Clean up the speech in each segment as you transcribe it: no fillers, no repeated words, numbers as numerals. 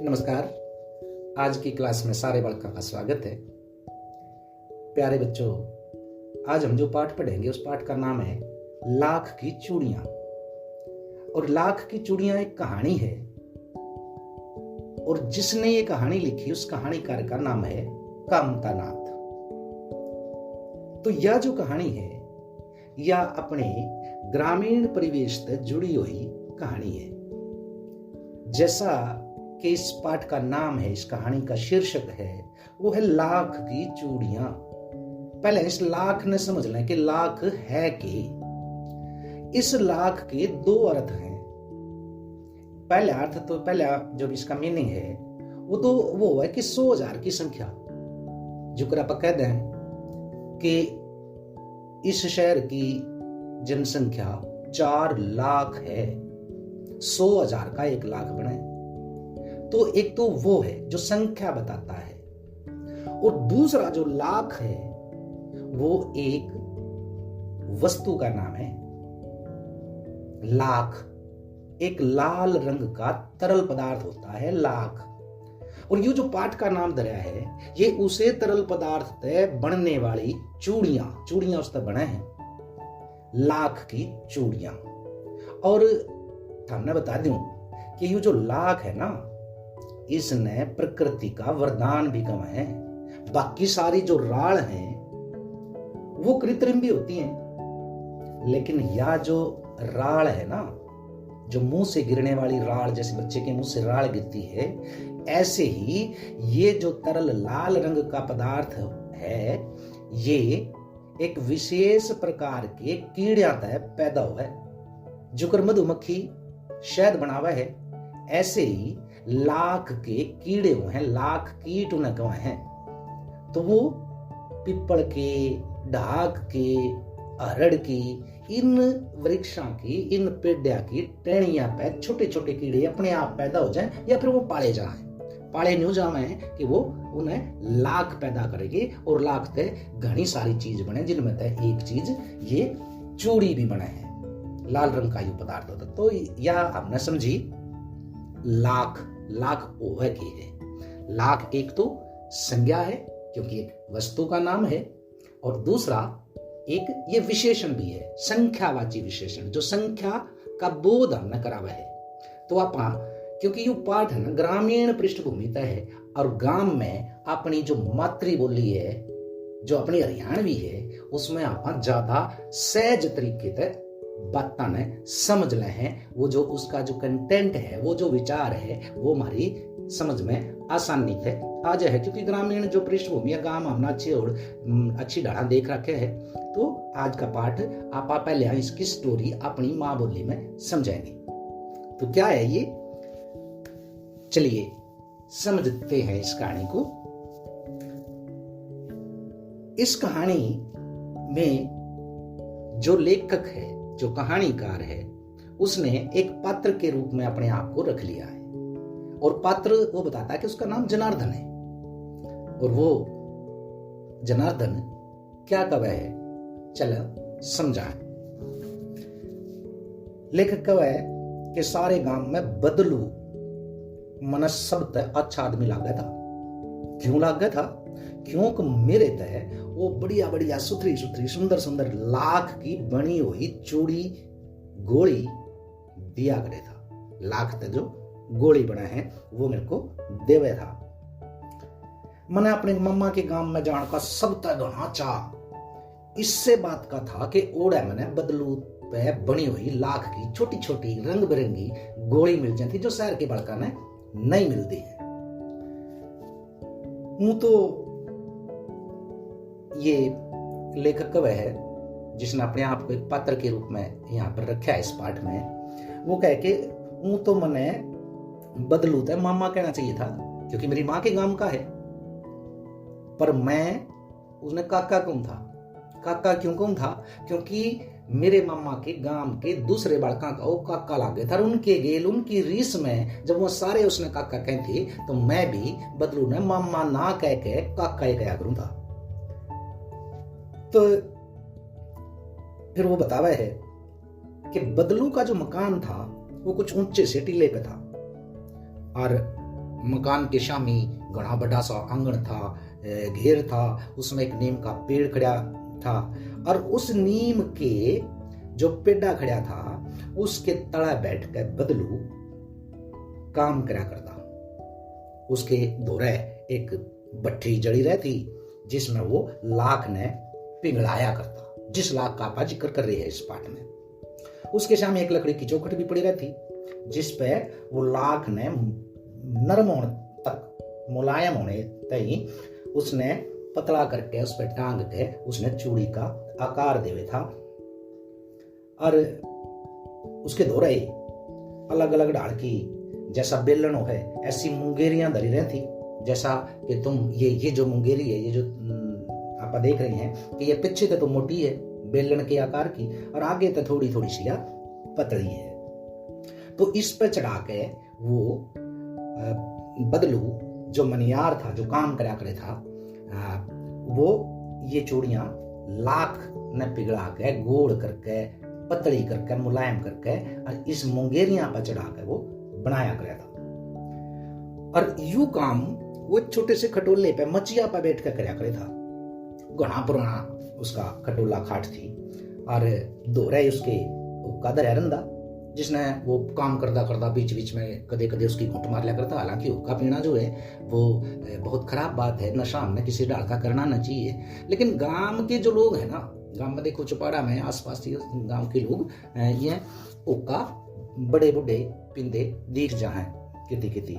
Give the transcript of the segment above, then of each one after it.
नमस्कार। आज की क्लास में सारे बालकों का स्वागत है। प्यारे बच्चों, आज हम जो पाठ पढ़ेंगे उस पाठ का नाम है लाख की चूड़ियां। और लाख की चूड़ियां एक कहानी है और जिसने ये कहानी लिखी उस कहानीकार का नाम है कामता नाथ। तो यह जो कहानी है यह अपने ग्रामीण परिवेश से जुड़ी हुई कहानी है। जैसा कि इस पाठ का नाम है, इस कहानी का शीर्षक है वो है लाख की चूड़ियां। पहले इस लाख ने समझ लें कि लाख है कि इस लाख के दो अर्थ हैं। पहला अर्थ तो पहला जो इसका मीनिंग है वो है कि 100,000 की संख्या। जो कर आप कह दें कि इस शहर की जनसंख्या 4 लाख है, 100,000 का 1 लाख बने। तो एक तो वो है जो संख्या बताता है, और दूसरा जो लाख है वो एक वस्तु का नाम है। लाख एक लाल रंग का तरल पदार्थ होता है लाख। और ये जो पाठ का नाम धरा है ये उसे तरल पदार्थ से बनने वाली चूड़ियां उससे बने हैं, लाख की चूड़ियां। और हमने बता दूं कि ये जो लाख है ना, इसने प्रकृति का वरदान भी कमा है। बाकी सारी जो राल हैं वो कृत्रिम भी होती हैं, लेकिन यह जो राल है ना, जो मुंह से गिरने वाली राल, जैसे बच्चे के मुंह से राल गिरती है, ऐसे ही ये जो तरल लाल रंग का पदार्थ है ये एक विशेष प्रकार के कीड़ियां तय पैदा हुआ है। जुकर मधुमक्खी शहद बनावा है, ऐसे ही लाख के कीड़े हुए हैं, लाख कीट उन्हें कहे हैं। तो वो पिपल के, ढाक के, अरड़ की, इन वृक्षों की, इन पेड़िया की टहनियां पे छोटे छोटे कीड़े अपने आप पैदा हो जाएं या फिर वो पाले जाएं। पाले न्यू जावे कि वो उन्हें लाख पैदा करेगी और लाख से घनी सारी चीज बने, जिनमें से एक चीज ये चूड़ी भी बने है, लाल रंग का ये पदार्थ होता। तो यह हमने समझी लाख ओह की है। लाख एक तो संज्ञा है क्योंकि एक वस्तु का नाम है, और दूसरा एक ये विशेषण भी है, संख्यावाची विशेषण, जो संख्या का बोध हमने करावा है। तो आप क्योंकि ये पाठ है ना ग्रामीण पृष्ठभूमि तय है, और गांव में अपनी जो मातृ बोली है, जो अपनी हरियाणवी है, उसमें आप ज्यादा सहज तरीके से बातें ने समझ ले हैं। वो जो उसका जो कंटेंट है, वो जो विचार है, वो हमारी समझ में आसानी से आ जाए, क्योंकि ग्रामीण जो पृष्ठभूमि है, गांव हमने अच्छी ढाला देख रखे है। तो आज का पाठ आप पहले इसकी स्टोरी अपनी माँ बोली में समझेंगे। तो क्या है ये, चलिए समझते हैं इस कहानी को। इस कहानी में जो लेखक है, जो कहानीकार है, उसने एक पात्र के रूप में अपने आप को रख लिया है, और पात्र वो बताता है कि उसका नाम जनार्दन है। और वो जनार्दन क्या कवि है, चलो समझाएं। लेखक कवि है कि सारे गांव में बदलू मन सबसे अच्छा आदमी लाग गया था। क्यों लाग गया था? क्योंकि मेरे तय वो बढ़िया बढ़िया सुथरी सुथरी सुंदर सुंदर लाख की बनी हुई चूड़ी गोली दिया करे था। लाख ते जो गोली बना है वो मेरे को देवे था। मैंने अपने मम्मा के गांव में जाने का सब तक घना चाह इससे बात का था कि ओढ़े मैंने बदलू पे बनी हुई लाख की छोटी छोटी रंग बिरंगी गोली मिल जाती, जो शहर के बड़का ने नहीं मिलती है। हूं तो ये लेखक कवि है जिसने अपने आप को एक पात्र के रूप में यहाँ पर रखा है इस पाठ में। वो कह के हूं तो मने बदलू तो मामा कहना चाहिए था, क्योंकि मेरी माँ के गांव का है, पर मैं उसने काका कहूं था। काका क्यों कहूं था? क्योंकि मेरे मामा के गांव के दूसरे बड़का का वो काका लागे था, और उनके गेल उनकी रीस में जब वो सारे उसने काका कहे थे, तो मैं भी बदलू ने मामा ना कह के काका ही कहा करूं था। तो फिर वो बतावा है कि बदलू का जो मकान था वो कुछ ऊंचे से टीले पे था, और मकान के शामी घना बड़ा सा आंगन था, घेर था, उसमें एक नीम का पेड़ खड़ा था और उस नीम के जो पेड़ा खड़ा था उसके तले बैठ कर बदलू काम करा करता। उसके धोरे एक भट्ठी जड़ी रहती जिसमें वो लाख ने पिघलाया करता, जिस लाख का आप जिक्र कर रही है इस पाठ में। उसके सामने एक लकड़ी की चौखट भी पड़ी रहती जिस पे वो लाख ने नरम होने तक, मुलायम होने तक उसने पतला करके उस पर टांग के उसने चूड़ी का आकार देवे था। और उसके धोरे अलग अलग ढाल की, जैसा बेलन हो है ऐसी मुंगेरियां धरी रहती, जैसा कि तुम ये जो मुंगेरी है, ये जो आप देख रहे हैं कि ये पीछे तो मोटी है बेलन के आकार की और आगे तो थोड़ी थोड़ी सी पतली है। तो इस पर चढ़ा के वो बदलू जो मनियार था, जो काम करा करे था, वो ये चूड़ियां लाख ने पिघला के गोड़ करके पतली करके मुलायम करके और इस मुंगेरियां पर चढ़ा के वो बनाया गया था। और यू काम वो छोटे से खटोले पे मचिया पर बैठ कर करया करे था। घना पुराना उसका खटोला खाट थी और दोहरे उसके कदर है रंदा जिसने वो काम करता करता बीच बीच में कदे कदे उसकी घुट मार लिया करता। हालांकि हुक्का पीना जो है वो बहुत खराब बात है, नशा हमने किसी डाल का करना ना चाहिए। लेकिन गांव के जो लोग हैं ना, गांव में देखो चौपाड़ा में आसपास गांव के लोग ये हुक्का बड़े बुढ़े पींदे दिख जाए किती किती,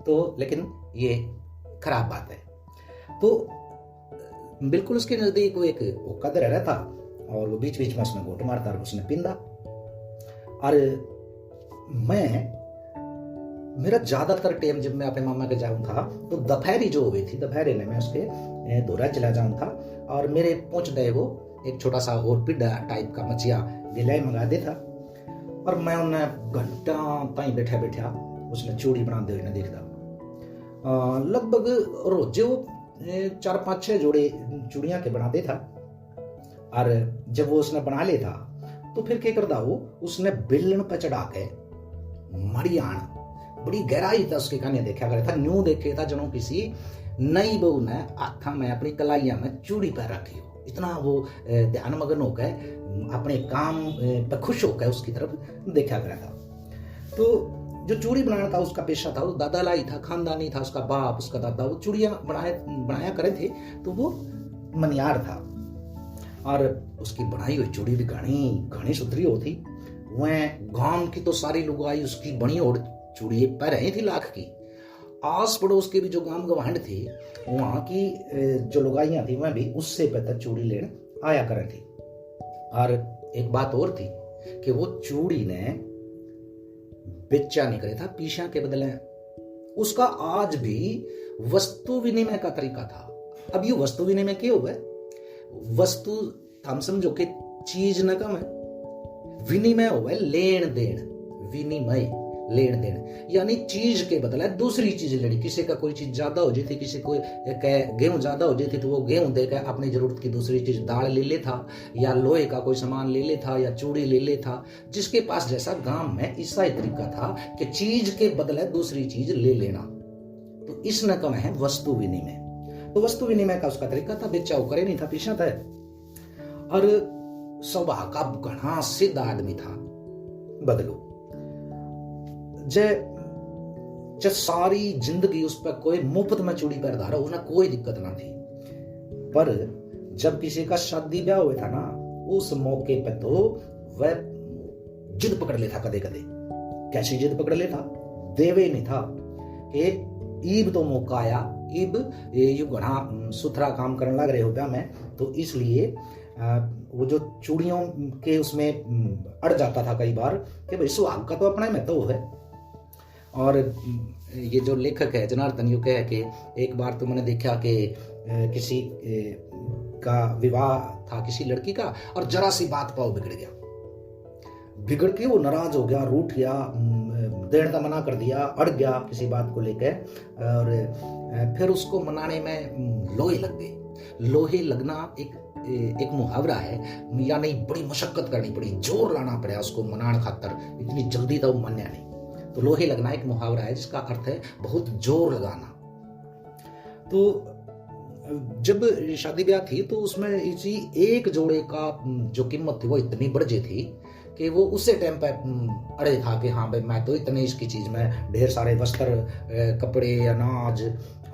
तो लेकिन ये खराब बात है। तो बिल्कुल उसके नजदीक वो एक हुक्का दे रहा था और वो बीच बीच में उसमें घोट मारता और उसने पींदा। और मेरा ज्यादातर टाइम जब मैं अपने मामा के जाऊं था तो दोपहरी जो हुई थी, दोपहरी में मैं उसके दोहरा चला जाऊं था और मेरे पहुंच गए वो एक छोटा सा और पिड्डा टाइप का मचिया गिलाई मंगा दे था और मैं उन्हें घंटा ताई बैठा बैठा उसने चूड़ी बनाते हुए देखता। लगभग रोजे वो 4-5-6 जोड़े चूड़ियां के बनाते था। और जब वो उसने बना ले था तो फिर क्या करता वो, उसने बेलन पे चढ़ा के मड़ियान बड़ी गहराई था उसके खाने देखा करे था, न्यू देखे था जनो किसी नई बहू ने आथा में अपनी कलाइया में चूड़ी पर रखी हो। इतना वो ध्यान मगन हो गए, अपने काम पर खुश हो गए उसकी तरफ देखा गया था। तो जो चूड़ी बनाना था उसका पेशा था, वो दादा लाई था, खानदानी था, उसका बाप उसका दादा वो चूड़ियां बनाया करे थे। तो वो मनियार था और उसकी बनाई हुई चूड़ी भी घनी सुथरी होती। वह गांव की तो सारी लुगाई उसकी बनी और चूड़ी पर रही थी लाख की। आस पड़ोस के भी जो गांव गवांड थे वहां की जो लुगाइयां थी वह भी उससे बेहतर चूड़ी लेने आया करे थी। और एक बात और थी कि वो चूड़ी ने बेचा नहीं करे था पीछा के बदले। उसका आज भी वस्तु विनिमय का तरीका था। अब ये वस्तु विनिमय क्या हुआ? वस्तु हम समझो कि चीज न कम है, विनिमय हुआ है लेन देन, विनिमय लेन देन, यानी चीज के बदले दूसरी चीज लेनी। किसी का कोई चीज ज्यादा हो जाती, किसी को गेहूं ज्यादा हो जाती तो वो गेहूं देकर अपनी जरूरत की दूसरी चीज दाल ले ले था, या लोहे का कोई सामान ले ले था, या चूड़ी ले ले था। जिसके पास जैसा गांव में ऐसा ही तरीका था कि चीज के बदले दूसरी चीज ले लेना। तो इस न कम है वस्तु विनिमय। तो वस्तु विनिमय का उसका तरीका था, बेचा करे नहीं था, पीछा था। और स्वभाव का घना सिद्ध आदमी था बदलू। जे सारी जिंदगी उस पर कोई मुफ्त में चूड़ी पर धारा, उन्हें कोई दिक्कत ना थी। पर जब किसी का शादी ब्याह हुआ था ना, उस मौके पे तो वह जिद पकड़ लेता कदे कदे। कैसी जिद पकड़ लेता? देवे नहीं था कि ईब तो मौका आया, ईब यू घना सुथरा काम करने लग रहे हो ब्याह में, तो इसलिए वो जो चूड़ियों के उसमें अड़ जाता था कई बार कि भाई सुहाग का तो अपने में तो है। और ये जो लेखक है जनार्दन यू कहे कि एक बार तो मैंने देखा कि किसी का विवाह था किसी लड़की का, और जरा सी बात पाओ बिगड़ के वो नाराज हो गया, रूठ गया, देने का मना कर दिया, अड़ गया किसी बात को लेकर। और फिर उसको मनाने में लोहे लग गए। लोहे लगना एक मुहावरा है, यानी बड़ी मशक्कत करनी पड़ी, जोर लाना पड़ा उसको मनाने खातर। इतनी जल्दी तो वो मान्या नहीं। तो लोहे लगना एक मुहावरा है जिसका अर्थ है बहुत जोर लगाना। तो जब शादी ब्याह थी तो उसमें इसी एक जोड़े का जो कीमत थी वो इतनी बढ़ गई थी कि वो उसी टाइम पे अड़े था कि हाँ भाई मैं तो इतने इसकी चीज में ढेर सारे वस्त्र, कपड़े, अनाज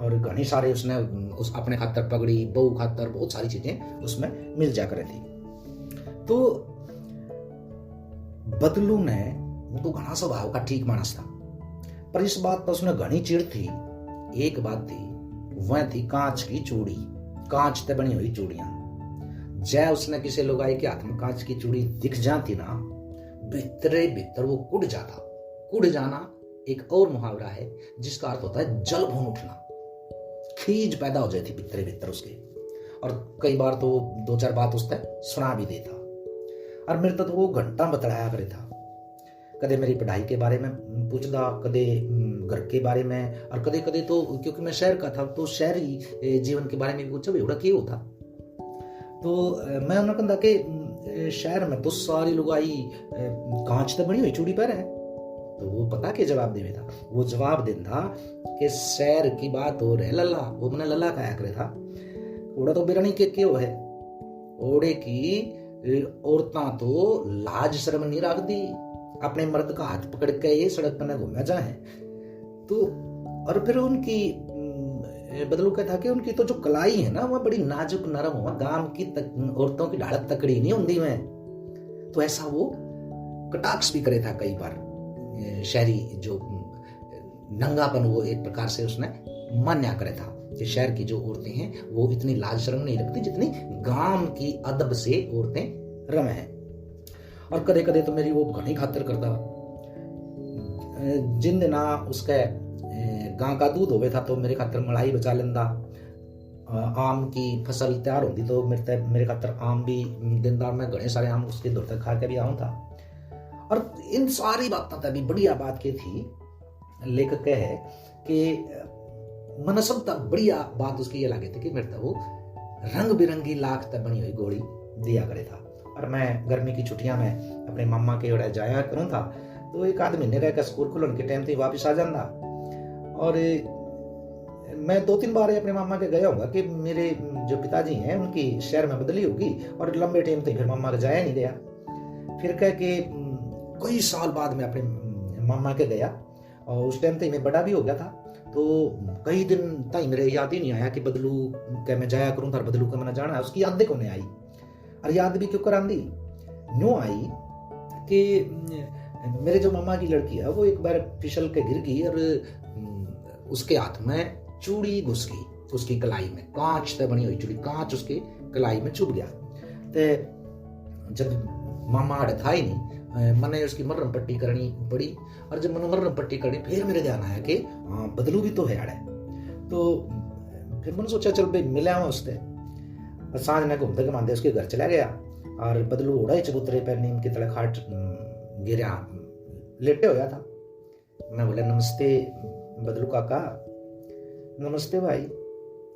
और घनी सारे उसने उस अपने खातर पगड़ी, बहू खातर बहुत सारी चीजें उसमें मिल जा करी थी। तो बदलू ने तो घना स्वभाव का ठीक मानस था, पर इस बात पर उसने घनी चिढ़ थी। एक बात थी, वह थी कांच की चूड़ी, कांच से बनी हुई चूड़ियां। जय उसने किसी लुगाई के हाथ में कांच की चूड़ी दिख जाती ना, भीतरे भीतर वो कुड़ जाता। कुड़ जाना एक और मुहावरा है जिसका अर्थ होता है जल भून उठना, खीज पैदा हो जाती भीतरे भीतर उसके। और कई बार तो 2-4 बात उसने सुना भी देता। और मेरे तो वो घंटा बतलाया करे था, कदे मेरी पढ़ाई के बारे में पूछता, कदे घर के बारे में, और कदे कदे तो क्योंकि मैं शहर का था तो शहरी जीवन के बारे में भी पूछा, भाई क्या होता। तो मैं उन्होंने कहा कि शहर में तो सारी लुगाई कांच से बनी हुई चूड़ी पर है। तो वो पता के जवाब दे था, वो जवाब देता कि शहर की बात हो रहे लल्ला, वो मैंने लल्ला कहा करे था। ओड़ा तो बिरणी के क्यों है, ओड़े की औरतां तो लाज शर्म नहीं रख दी, अपने मर्द का हाथ पकड़ के ये सड़क पर घूमना जाए। तो और फिर उनकी बदलू क्या था कि उनकी तो जो कलाई है ना, वह बड़ी नाजुक नरम हो, गांव की औरतों की ढाड़क तकड़ी नहीं होती में। तो ऐसा वो कटाक्ष भी करे था कई बार। शहरी जो नंगापन वो एक प्रकार से उसने मान्या करे था कि शहर की जो औरतें हैं वो इतनी लाज शर्म नहीं रखती जितनी गांव की अदब से औरतें रमे हैं। और कदे कदे तो मेरी वो घनी खातर करता, जिन दिना उसके गां का दूध होवे था तो मेरे खातर मलाई बचा लेंदा। आम की फसल तैयार होती तो मेरे खातर आम भी दिनदार में घने सारे आम उसके दूर तक खा के भी आऊं था। और इन सारी बातों तभी बढ़िया बात की थी, लेखक है कि मन सब तक बढ़िया बात उसकी ये लगे थी कि मेरे वो रंग बिरंगी लाख तक बनी हुई गोली दिया करे था। और मैं गर्मी की छुट्टियां में अपने मामा के ओर जाया करूं था, तो 1-8 महीने रहकर स्कूल खुलन के टाइम से वापस आ जाता। और मैं 2-3 बार अपने मामा के गया होगा कि मेरे जो पिताजी हैं उनकी शहर में बदली होगी, और लंबे टाइम तक फिर मामा के जाया नहीं गया। फिर कह के कई साल बाद में अपने मामा के गया, और उस टाइम तक मैं बड़ा भी हो गया था। तो कई दिन तक मेरे याद ही नहीं आया कि बदलू के मैं जाया करूं था, बदलू का मैंने जाना है, उसकी याद देखो नहीं आई। और याद भी क्यों करांदी न्यू आई कि मेरे जो मामा की लड़की है वो एक बार फिसल के गिर गई और उसके हाथ में चूड़ी घुस गई, उसकी कलाई में कांच से बनी हुई चूड़ी, कांच उसके कलाई में चुभ गया। तो जब मामा आड़े था ही नहीं, मैंने उसकी मरहम पट्टी करनी पड़ी। और जब मैंने मरहम पट्टी करनी फिर मेरे ध्यान आया कि हाँ बदलू भी तो है आड़े। तो फिर मैंने सोचा चल भाई मिला हुआ उससे। सांझ ने घूमते घुमाते उसके घर चला गया, और बदलू उड़ा ही चबूतरे पर नीम के तले खाट गिरा लेटे होया था। मैं बोला नमस्ते बदलू काका। नमस्ते भाई।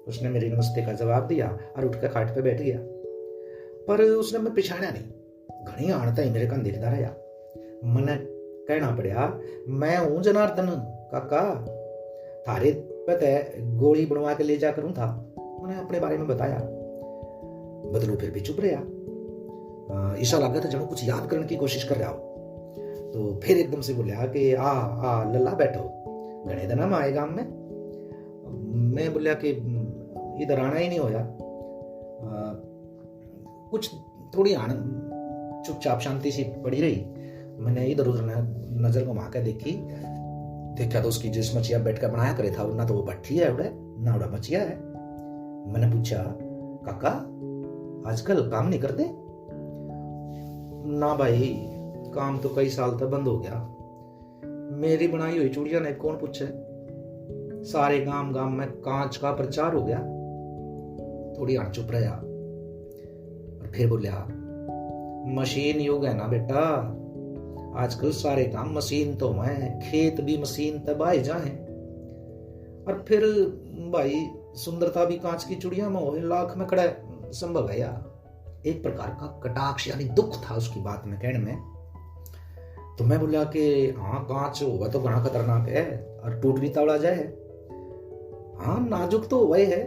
उसने मेरी नमस्ते का जवाब दिया और उठकर खाट पे बैठ गया, पर उसने मैं पिछाड़ा नहीं, घनी आड़ता ही मेरे कंधे देखता रहा। मैंने कहना पड़ा मैं हूं जनार्दन काका, थारे पता है गोली बनवा के ले जा करूं था। मैंने अपने बारे में बताया। बदलू फिर भी चुप रहा, ऐसा लगा था जब कुछ याद करने की कोशिश कर रहा हो। तो फिर एकदम से बोला कि आ लल्ला बैठो, घने दिन आए गांव में। मैं बोलिया कि इधर आना ही नहीं होया। कुछ थोड़ी चुपचाप शांति सी पड़ी रही। मैंने इधर उधर नजर घुमा के देखा तो उसकी जिस मछिया बैठ कर बनाया करे था ना तो वो भट्ठी है उड़े ना उड़ा मछिया है। मैंने पूछा काका आजकल काम नहीं करते? ना भाई काम तो कई साल तक बंद हो गया। मेरी बनाई हुई चूड़ियां ने कौन पूछे, सारे गांव में कांच का प्रचार हो गया। थोड़ी आड़ चुप रहा और फिर बोलिया मशीन युग है ना बेटा, आजकल सारे काम मशीन तो है, खेत भी मशीन तबाह जाए। और फिर भाई सुंदरता भी कांच की चूड़ियां में हो, लाख में खड़ा संभव है यार। एक प्रकार का कटाक्ष यानी दुख था उसकी बात में कहने में। तो मैं बोला कि हाँ कांच हुआ तो घना खतरनाक है और टूट भी तवड़ा जाए। हाँ नाजुक तो वही है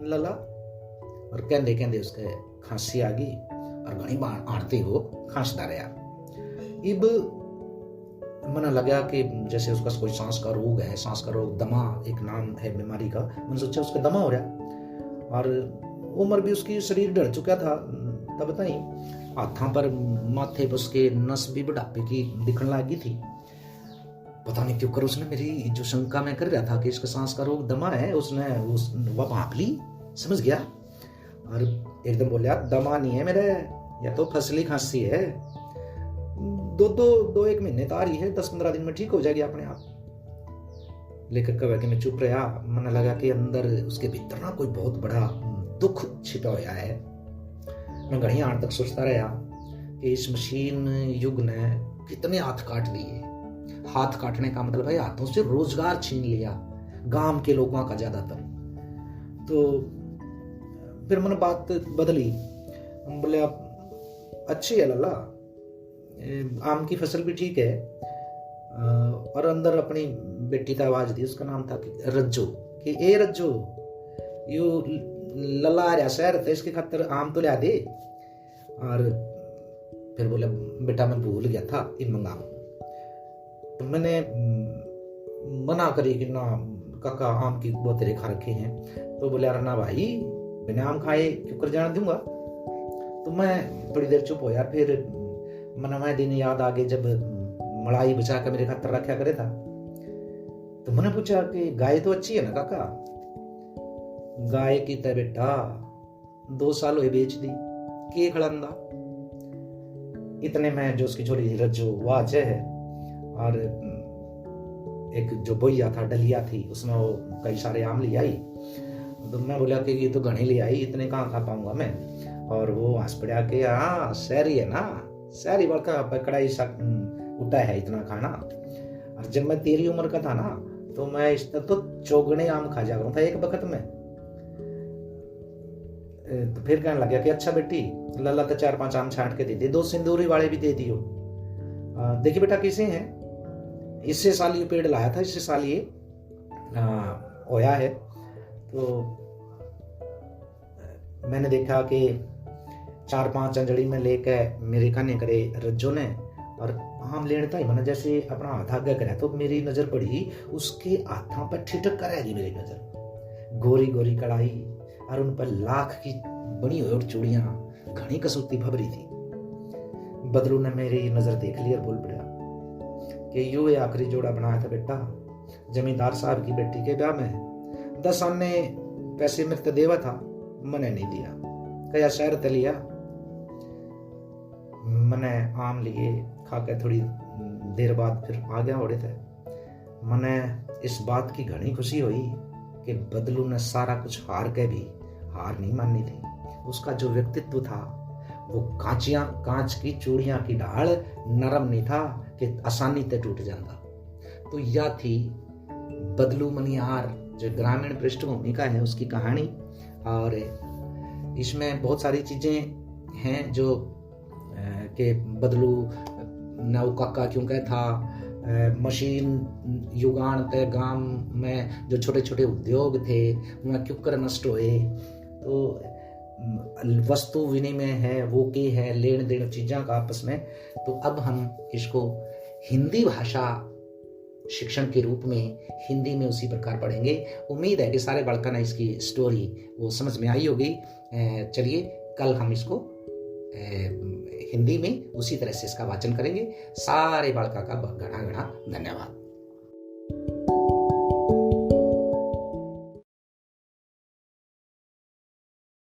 लला। और कहते कहते उसके खांसी आ गई और घनी बार आड़ते हो खांसता रहा। इब मना लगा कि जैसे उसका कोई सांस का रोग है, सांस का रोग, दमा एक नाम है बीमारी का। मैंने सोचा उसका दमा हो रहा और उम्र भी उसकी, शरीर डर चुका था तब बताई। हाथों पर माथे पर उसके नस भी बुढ़ापे की दिखने लगी थी। पता नहीं क्यों कर उसने मेरी जो शंका मैं कर रहा था कि इसका सांस का रोग दमा है, उसने वह भांप ली, समझ गया और एकदम बोलिया दमा नहीं है मेरे, या तो फसली खांसी है, दो एक महीने तो आ रही है, 10-15 दिन में ठीक हो जाएगी अपने आप। लेकर कह कि मैं चुप रहा। मन लगा कि अंदर उसके भीतर ना कोई बहुत बड़ा दुख छिपा हुआ है। मैं घड़ी आठ तक सोचता रहा कि इस मशीन युग ने कितने हाथ काट लिए। हाथ काटने का मतलब है हाथों से रोजगार छीन लिया गांव के लोगों का ज्यादातर। तो फिर मैंने बात बदली, बोले आप अच्छी है लल्ला, आम की फसल भी ठीक है। और अंदर अपनी बेटी का आवाज दी, उसका नाम था कि रज्जो, कि ए रज्जो यू लल्ला आ रहा शहर तो इसके खातर आम तो लिया दे। और फिर बोले बेटा मैं भूल गया था इन मंगाऊं। तो मैंने मना करी कि ना काका आम की बहुत रेखा रखे हैं। तो बोले अरे ना भाई बिना आम खाए क्यों कर जाना दूंगा। तो मैं थोड़ी देर चुप हो यार। फिर मनवा दिन याद आ गए जब मलाई बचा कर मेरे खातर रखा करे था। तो मैंने पूछा कि गाय तो अच्छी है ना काका। गाय की तय बेटा 2 साल हुए बेच दी, के खड़ंदा। इतने में जो उसकी छोरी रज्जो वाच है और एक जो बोइया था डलिया थी उसमें वो कई सारे आम ले आई। तो मैं बोला कि ये तो घने ले आई, इतने कहाँ खा पाऊंगा मैं। और वो हंस पड़ा कि हाँ शहरी है ना, शहरी बड़का पकड़ा उठा है इतना खाना। और जब मैं तेरी उम्र का था ना तो मैं इस तक तो चौगने आम खा जा रहा था एक वक्त में। तो फिर कहने लगा कि अच्छा बेटी लल्ला तो 4-5 आम छांट के दे दे, 2 सिंदूरी वाले भी दे दियो। देखिए बेटा किसे हैं, इससे साल ये पेड़ लाया था, इससे साल ये होया है। तो मैंने देखा कि 4-5 अंजड़ी में लेके मेरे खाने करे रज्जो ने और आम लेने ही मैंने जैसे अपना हाथ आगे करा तो मेरी नजर पड़ी उसके हाथों पर ठिठक करेगी मेरी नजर। गोरी गोरी कड़ाई और उन पर लाख की बनी हुई और चूड़ियां घनी कसौती भभरी थी। बदलू ने मेरी नजर देख ली और बोल पड़ा कि यू आखिरी जोड़ा बनाया था बेटा जमींदार साहब की बेटी के ब्याह में। 10 आने पैसे मेरे तो देवा था, मैंने नहीं दिया, कया शहर ते लिया। मैंने आम लिए खा के थोड़ी देर बाद फिर आ गया ओढ़े थे। मैंने इस बात की घनी खुशी हुई कि बदलू ने सारा कुछ हार के भी हार नहीं माननी थी। उसका जो व्यक्तित्व था वो कांच की चूड़ियां की ढाल नरम नहीं था कि आसानी से टूट जाता। तो यह थी बदलू मनिहार जो ग्रामीण पृष्ठभूमि का है उसकी कहानी। और इसमें बहुत सारी चीजें हैं जो कि बदलू नौ काका क्यों कह था, मशीन युगान ते गांव में जो छोटे छोटे उद्योग थे वह क्यों कर नष्ट हुए। तो वस्तु विनिमय है वो के है लेन देन चीज़ों का आपस में। तो अब हम इसको हिंदी भाषा शिक्षण के रूप में हिंदी में उसी प्रकार पढ़ेंगे। उम्मीद है कि सारे बालका ने इसकी स्टोरी वो समझ में आई होगी। चलिए कल हम इसको हिंदी में उसी तरह से इसका वाचन करेंगे। सारे बालका का घना घना धन्यवाद।